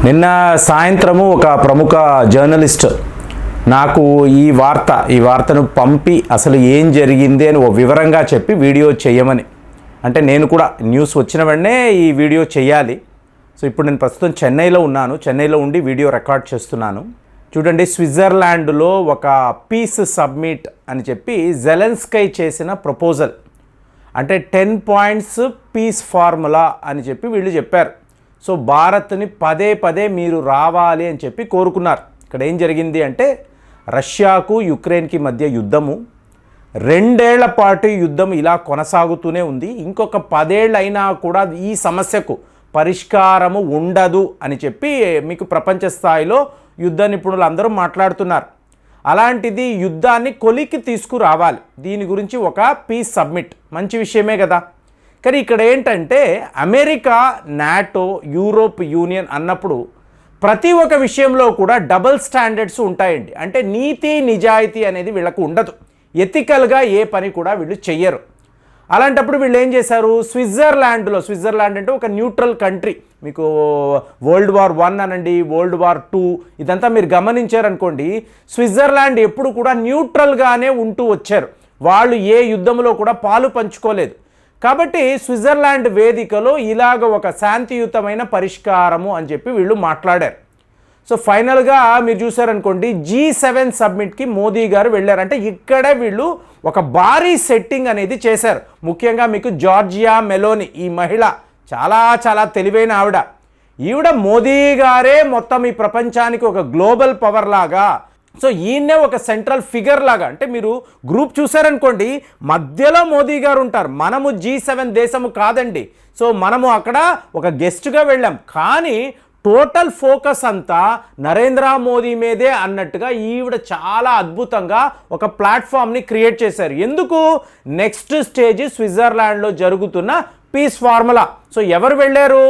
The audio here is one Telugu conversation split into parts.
నిన్న సాయంత్రము ఒక ప్రముఖ జర్నలిస్ట్ నాకు ఈ వార్తను పంపి అసలు ఏం జరిగింది అని ఓ వివరంగా చెప్పి వీడియో చేయమని. అంటే నేను కూడా న్యూస్ వచ్చిన వెంటనే ఈ వీడియో చేయాలి. సో ఇప్పుడు నేను ప్రస్తుతం చెన్నైలో ఉన్నాను. చెన్నైలో ఉండి వీడియో రికార్డ్ చేస్తున్నాను. చూడండి, స్విట్జర్లాండ్లో ఒక పీస్ సబ్మిట్ అని చెప్పి జెలెన్స్కై చేసిన ప్రపోజల్, అంటే 10 పాయింట్స్ పీస్ ఫార్ములా అని చెప్పి వీళ్ళు చెప్పారు. సో భారత్ని పదే పదే మీరు రావాలి అని చెప్పి కోరుకున్నారు. ఇక్కడ ఏం జరిగింది అంటే రష్యాకు యుక్రెయిన్కి మధ్య యుద్ధము 2 ఏళ్ల పాటు యుద్ధం ఇలా కొనసాగుతూనే ఉంది. ఇంకొక 10 ఏళ్ళు అయినా కూడా ఈ సమస్యకు పరిష్కారము ఉండదు అని చెప్పి మీకు ప్రపంచ స్థాయిలో యుద్ధ నిపుణులు అందరూ మాట్లాడుతున్నారు. అలాంటిది యుద్ధాన్ని కొలికి తీసుకురావాలి. దీని గురించి ఒక పీస్ సబ్మిట్ మంచి విషయమే కదా. కానీ ఇక్కడ ఏంటంటే అమెరికా, నాటో, యూరోప్ యూనియన్ అన్నప్పుడు ప్రతి ఒక్క విషయంలో కూడా డబుల్ స్టాండర్డ్స్ ఉంటాయండి. అంటే నీతి నిజాయితీ అనేది వీళ్ళకు ఉండదు. ఎథికల్గా ఏ పని కూడా వీళ్ళు చెయ్యరు. అలాంటప్పుడు వీళ్ళు ఏం చేశారు, స్విట్జర్లాండ్ అంటే ఒక న్యూట్రల్ కంట్రీ. మీకు World War I అనండి, World War II ఇదంతా మీరు గమనించారనుకోండి, స్విట్జర్లాండ్ ఎప్పుడు కూడా న్యూట్రల్గానే ఉంటూ వచ్చారు. వాళ్ళు ఏ యుద్ధంలో కూడా పాలు పంచుకోలేదు. కాబట్టి స్విట్జర్లాండ్ వేదికలో ఇలాగ ఒక శాంతియుతమైన పరిష్కారము అని చెప్పి వీళ్ళు మాట్లాడారు. సో ఫైనల్గా మీరు చూసారనుకోండి, G7 సబ్మిట్కి మోదీ గారు వెళ్ళారు. అంటే ఇక్కడే వీళ్ళు ఒక భారీ సెట్టింగ్ అనేది చేశారు. ముఖ్యంగా మీకు జార్జియా మెలోని, ఈ మహిళ చాలా తెలివైన ఈవిడ మోదీ గారే మొత్తం ఈ ప్రపంచానికి ఒక గ్లోబల్ పవర్ లాగా, సో ఈయన్నే ఒక సెంట్రల్ ఫిగర్ లాగా. అంటే మీరు గ్రూప్ చూసారనుకోండి, మధ్యలో మోదీ గారు ఉంటారు. మనము G7 దేశము కాదండి. సో మనము అక్కడ ఒక గెస్ట్గా వెళ్ళాం. కానీ టోటల్ ఫోకస్ అంతా నరేంద్ర మోదీ మీదే అన్నట్టుగా ఈవిడ చాలా అద్భుతంగా ఒక ప్లాట్ఫామ్ని క్రియేట్ చేశారు. ఎందుకు? నెక్స్ట్ స్టేజ్ స్విట్జర్లాండ్లో జరుగుతున్న పీస్ ఫార్ములా. సో ఎవరు వెళ్ళారు?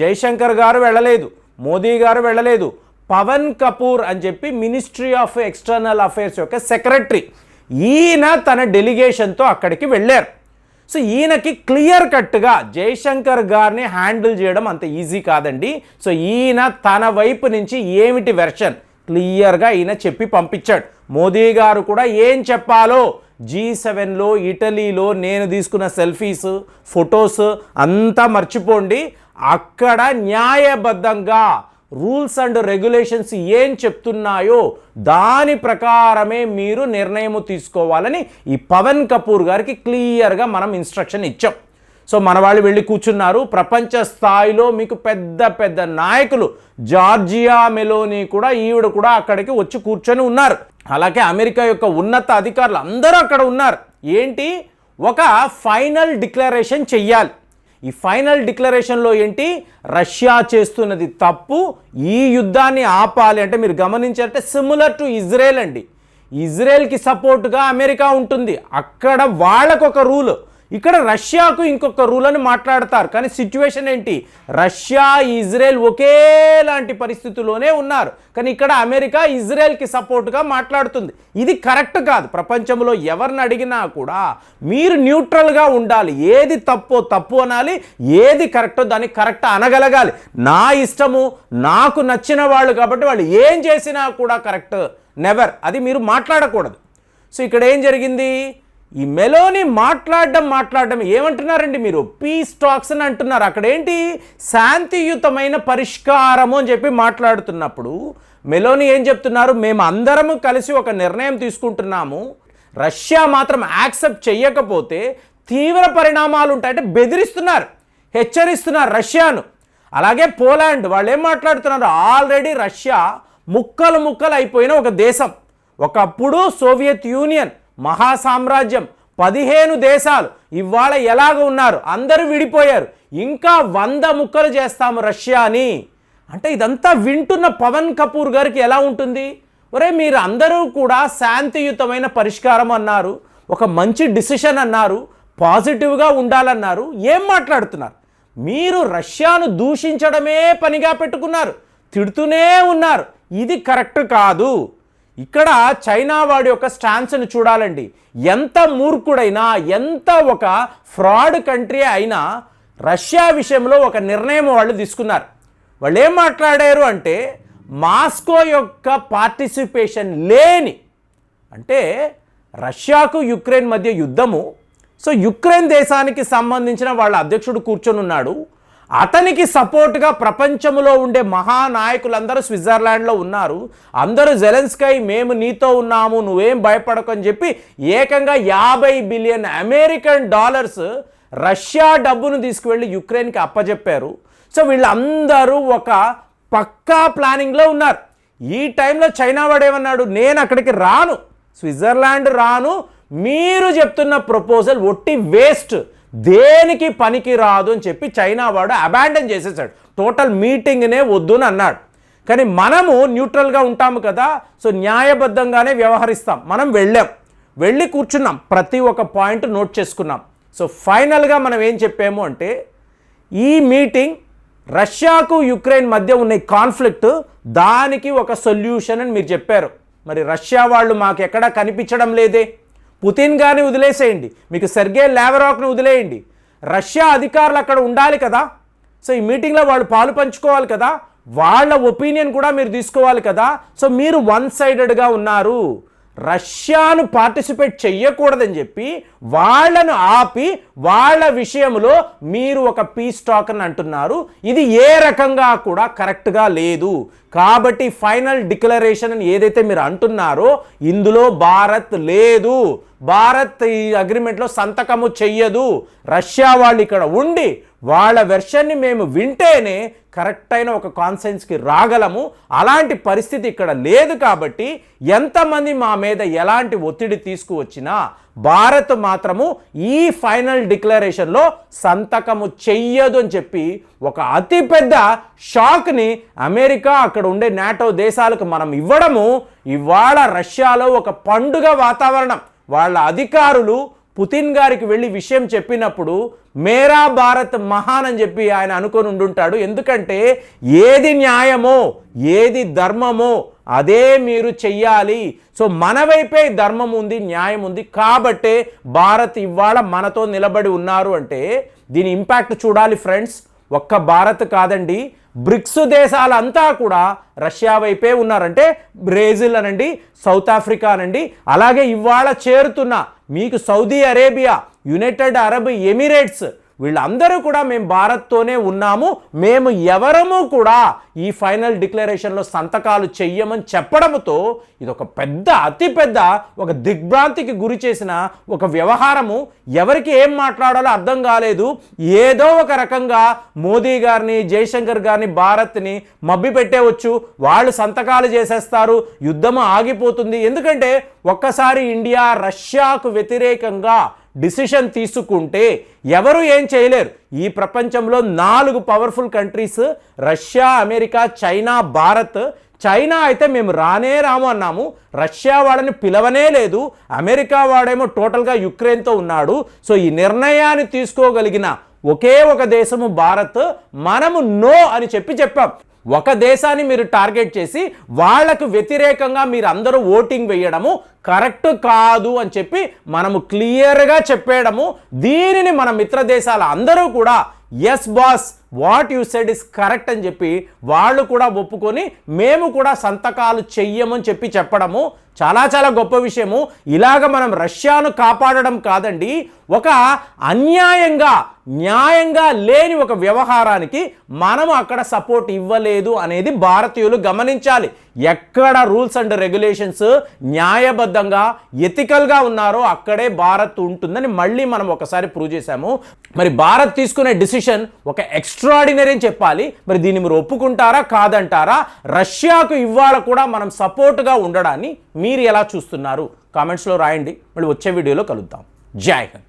జైశంకర్ గారు వెళ్ళలేదు, మోదీ గారు వెళ్ళలేదు, పవన్ కపూర్ అని చెప్పి మినిస్ట్రీ ఆఫ్ ఎక్స్టర్నల్ అఫైర్స్ యొక్క సెక్రటరీ, ఈయన తన డెలిగేషన్తో అక్కడికి వెళ్ళారు. సో ఈయనకి క్లియర్ కట్గా జైశంకర్ గారిని హ్యాండిల్ చేయడం అంత ఈజీ కాదండి. సో ఈయన తన వైపు నుంచి ఏమిటి వెర్షన్ క్లియర్గా ఈయన చెప్పి పంపించాడు. మోదీ గారు కూడా ఏం చెప్పాలో G7లో ఇటలీలో నేను తీసుకున్న సెల్ఫీస్, ఫొటోస్ అంతా మర్చిపోండి. అక్కడ న్యాయబద్ధంగా రూల్స్ అండ్ రెగ్యులేషన్స్ ఏం చెప్తున్నాయో దాని ప్రకారమే మీరు నిర్ణయం తీసుకోవాలని ఈ పవన్ కపూర్ గారికి క్లియర్గా మనం ఇన్స్ట్రక్షన్ ఇచ్చాం. సో మన వాళ్ళు వెళ్ళి కూర్చున్నారు. ప్రపంచ స్థాయిలో మీకు పెద్ద నాయకులు, జార్జియా మెలోని కూడా, ఈవిడ కూడా అక్కడికి వచ్చి కూర్చొని ఉన్నారు. అలాగే అమెరికా యొక్క ఉన్నత అధికారులు అందరూ అక్కడ ఉన్నారు. ఏంటి? ఒక ఫైనల్ డిక్లరేషన్ చెయ్యాలి. ఈ ఫైనల్ డిక్లరేషన్లో ఏంటి? రష్యా చేస్తున్నది తప్పు, ఈ యుద్ధాన్ని ఆపాలి. అంటే మీరు గమనించారంటే సిమిలర్ టు ఇజ్రాయెల్ అండి. ఇజ్రాయెల్కి సపోర్ట్గా అమెరికా ఉంటుంది. అక్కడ వాళ్ళకొక రూల్, ఇక్కడ రష్యాకు ఇంకొక రూల్ అని మాట్లాడతారు. కానీ సిచ్యువేషన్ ఏంటి? రష్యా, ఇజ్రాయెల్ ఒకేలాంటి పరిస్థితుల్లోనే ఉన్నారు. కానీ ఇక్కడ అమెరికా ఇజ్రాయెల్కి సపోర్ట్గా మాట్లాడుతుంది. ఇది కరెక్ట్ కాదు. ప్రపంచంలో ఎవరిని అడిగినా కూడా మీరు న్యూట్రల్గా ఉండాలి. ఏది తప్పు అనాలి, ఏది కరెక్టో దాన్ని కరెక్ట్ అనగలగాలి. నా ఇష్టము, నాకు నచ్చిన వాళ్ళు కాబట్టి వాళ్ళు ఏం చేసినా కూడా కరెక్ట్, నెవర్, అది మీరు మాట్లాడకూడదు. సో ఇక్కడ ఏం జరిగింది? ఈ మెలోని మాట్లాడడం ఏమంటున్నారండి మీరు? పీస్ టాక్స్ అని అంటున్నారు. అక్కడ ఏంటి? శాంతియుతమైన పరిష్కారము అని చెప్పి మాట్లాడుతున్నప్పుడు మెలోని ఏం చెప్తున్నారు? మేము అందరము కలిసి ఒక నిర్ణయం తీసుకుంటున్నాము, రష్యా మాత్రం యాక్సెప్ట్ చేయకపోతే తీవ్ర పరిణామాలు ఉంటాయంటే బెదిరిస్తున్నారు, హెచ్చరిస్తున్నారు రష్యాను. అలాగే పోలాండ్ వాళ్ళు ఏం మాట్లాడుతున్నారు? ఆల్రెడీ రష్యా ముక్కలు అయిపోయిన ఒక దేశం. ఒకప్పుడు సోవియట్ యూనియన్ మహాసామ్రాజ్యం, 15 దేశాలు ఇవాళ ఎలాగ ఉన్నారు? అందరూ విడిపోయారు. ఇంకా 100 ముక్కలు చేస్తాము రష్యాని. అంటే ఇదంతా వింటున్న పవన్ కపూర్ గారికి ఎలా ఉంటుంది? ఒరే, మీరు అందరూ కూడా శాంతియుతమైన పరిష్కారం అన్నారు, ఒక మంచి డిసిషన్ అన్నారు, పాజిటివ్గా ఉండాలన్నారు, ఏం మాట్లాడుతున్నారు? మీరు రష్యాను దూషించడమే పనిగా పెట్టుకున్నారు, తిడుతూనే ఉన్నారు. ఇది కరెక్ట్ కాదు. ఇక్కడ చైనా వాడి యొక్క స్టాన్స్ని చూడాలండి. ఎంత మూర్ఖుడైనా, ఎంత ఒక ఫ్రాడ్ కంట్రీ అయినా రష్యా విషయంలో ఒక నిర్ణయం వాళ్ళు తీసుకున్నారు. వాళ్ళు ఏం మాట్లాడారు అంటే మాస్కో యొక్క పార్టిసిపేషన్ లేని, అంటే రష్యాకు యుక్రెయిన్ మధ్య యుద్ధము, సో యుక్రెయిన్ దేశానికి సంబంధించిన వాళ్ళ అధ్యక్షుడు కూర్చొని ఉన్నాడు, అతనికి సపోర్ట్గా ప్రపంచంలో ఉండే మహానాయకులందరూ స్విట్జర్లాండ్లో ఉన్నారు, అందరూ జెలెన్స్కై మేము నీతో ఉన్నాము నువ్వేం భయపడకు అని చెప్పి ఏకంగా 50 బిలియన్ అమెరికన్ డాలర్స్ రష్యా డబ్బును తీసుకువెళ్ళి యుక్రెయిన్కి అప్పచెప్పారు. సో వీళ్ళందరూ ఒక పక్కా ప్లానింగ్లో ఉన్నారు. ఈ టైంలో చైనా వాడు ఏమన్నాడు, నేను అక్కడికి రాను, స్విట్జర్లాండ్ రాను, మీరు చెప్తున్న ప్రపోజల్ ఒట్టి వేస్ట్, దేనికి పనికి రాదు అని చెప్పి చైనా వాడు అబాండన్ చేసేసాడు, టోటల్ మీటింగ్నే వద్దు అని అన్నాడు. కానీ మనము న్యూట్రల్గా ఉంటాము కదా, సో న్యాయబద్ధంగానే వ్యవహరిస్తాం. మనం వెళ్ళి కూర్చున్నాం, ప్రతి ఒక్క పాయింట్ నోట్ చేసుకున్నాం. సో ఫైనల్గా మనం ఏం చెప్పాము అంటే ఈ మీటింగ్ రష్యాకు యుక్రెయిన్ మధ్య ఉన్న కాన్ఫ్లిక్ట్ దానికి ఒక సొల్యూషన్ అని మీరు చెప్పారు. మరి రష్యా వాళ్ళు మాకు ఎక్కడా కనిపించడం లేదే. పుతిన్ గారిని వదిలేసేయండి, మీకు సెర్గే లావ్రోవ్ని వదిలేయండి, రష్యా అధికారులు అక్కడ ఉండాలి కదా. సో ఈ మీటింగ్లో వాళ్ళు పాలు పంచుకోవాలి కదా, వాళ్ళ ఒపీనియన్ కూడా మీరు తీసుకోవాలి కదా. సో మీరు వన్ సైడెడ్గా ఉన్నారు, రష్యాను పార్టిసిపేట్ చెయ్యకూడదని చెప్పి వాళ్ళను ఆపి వాళ్ళ విషయంలో మీరు ఒక పీస్ టాక్ అని అంటున్నారు. ఇది ఏ రకంగా కూడా కరెక్ట్గా లేదు. కాబట్టి ఫైనల్ డిక్లరేషన్ అని ఏదైతే మీరు అంటున్నారో ఇందులో భారత్ లేదు, భారత్ ఈ అగ్రిమెంట్లో సంతకము చెయ్యదు. రష్యా వాళ్ళు ఇక్కడ ఉండి వాళ్ళ వెర్షన్ని మేము వింటేనే కరెక్ట్ అయిన ఒక కాన్సెన్స్కి రాగలము. అలాంటి పరిస్థితి ఇక్కడ లేదు. కాబట్టి ఎంతమంది మా మీద ఎలాంటి ఒత్తిడి తీసుకువచ్చినా భారత్ మాత్రము ఈ ఫైనల్ డిక్లరేషన్లో సంతకము చెయ్యదు అని చెప్పి ఒక అతిపెద్ద షాక్ని అమెరికా, అక్కడ ఉండే నాటో దేశాలకు మనం ఇవ్వడము, ఇవాళ రష్యాలో ఒక పండుగ వాతావరణం. వాళ్ళ అధికారులు పుతిన్ గారికి వెళ్ళి విషయం చెప్పినప్పుడు మేరా భారత్ మహాన్ అని చెప్పి ఆయన అనుకొని ఉండుంటాడు. ఎందుకంటే ఏది న్యాయమో ఏది ధర్మమో అదే మీరు చెయ్యాలి. సో మన వైపే ధర్మం ఉంది, న్యాయం ఉంది. కాబట్టే భారత్ ఇవాళ మనతో నిలబడి ఉన్నారు. అంటే దీని ఇంపాక్ట్ చూడాలి ఫ్రెండ్స్. ఒక్క భారత్ కాదండి, బ్రిక్స్ దేశాలంతా కూడా రష్యా వైపే ఉన్నారంటే బ్రెజిల్ అనండి, సౌత్ ఆఫ్రికా అనండి, అలాగే ఇవాళ చేరుతున్న మీకు Saudi Arabia, United Arab Emirates, వీళ్ళందరూ కూడా మేము భారత్తోనే ఉన్నాము, మేము ఎవరము కూడా ఈ ఫైనల్ డిక్లరేషన్లో సంతకాలు చెయ్యమని చెప్పడంతో ఇది ఒక పెద్ద అతిపెద్ద ఒక దిగ్భ్రాంతికి గురి చేసిన ఒక వ్యవహారము. ఎవరికి ఏం మాట్లాడాలో అర్థం కాలేదు. ఏదో ఒక రకంగా మోదీ గారిని, జయశంకర్ గారిని, భారత్ని మబ్బి పెట్టేవచ్చు, వాళ్ళు సంతకాలు చేసేస్తారు, యుద్ధం ఆగిపోతుంది. ఎందుకంటే ఒక్కసారి ఇండియా రష్యాకు వ్యతిరేకంగా డిసిషన్ తీసుకుంటే ఎవరు ఏం చేయలేరు. ఈ ప్రపంచంలో 4 powerful countries Russia, America, China, Bharat. China అయితే మేము రాము అన్నాము, రష్యా వాళ్ళని పిలవనే లేదు, అమెరికా వాడేమో టోటల్గా యుక్రెయిన్తో ఉన్నాడు. సో ఈ నిర్ణయాన్ని తీసుకోగలిగిన ఒకే ఒక దేశము భారత్. మనము నో అని చెప్పాం. ఒక దేశాన్ని మీరు టార్గెట్ చేసి వాళ్లకు వ్యతిరేకంగా మీరు అందరూ ఓటింగ్ వేయడము కరెక్ట్ కాదు అని చెప్పి మనము క్లియర్గా చెప్పేయడము. దీనిని మన మిత్ర దేశాల అందరూ కూడా yes boss what you said is correct అని చెప్పి వాళ్ళు కూడా ఒప్పుకొని మేము కూడా సంతకాలు చెయ్యమని చెప్పడము చాలా చాలా గొప్ప విషయము. ఇలాగ మనం రష్యాను కాపాడడం కాదండి, ఒక అన్యాయంగా న్యాయంగా లేని ఒక వ్యవహారానికి మనము అక్కడ సపోర్ట్ ఇవ్వలేదు అనేది భారతీయులు గమనించాలి. ఎక్కడ రూల్స్ అండ్ రెగ్యులేషన్స్ న్యాయబద్ధంగా ఎథికల్గా ఉన్నారో అక్కడే భారత్ ఉంటుందని మళ్ళీ మనం ఒకసారి ప్రూవ్ చేశాము. మరి భారత్ తీసుకునే డిసిషన్ ఒక ఎక్స్ట్రాడినరీ అని చెప్పాలి. మరి దీన్ని మీరు ఒప్పుకుంటారా కాదంటారా? రష్యాకు ఇవాళ కూడా మనం సపోర్ట్గా ఉండడాన్ని మీరు ఎలా చూస్తున్నారు? కామెంట్స్లో రాయండి. మళ్ళీ వచ్చే వీడియోలో కలుద్దాం. జై హింద్.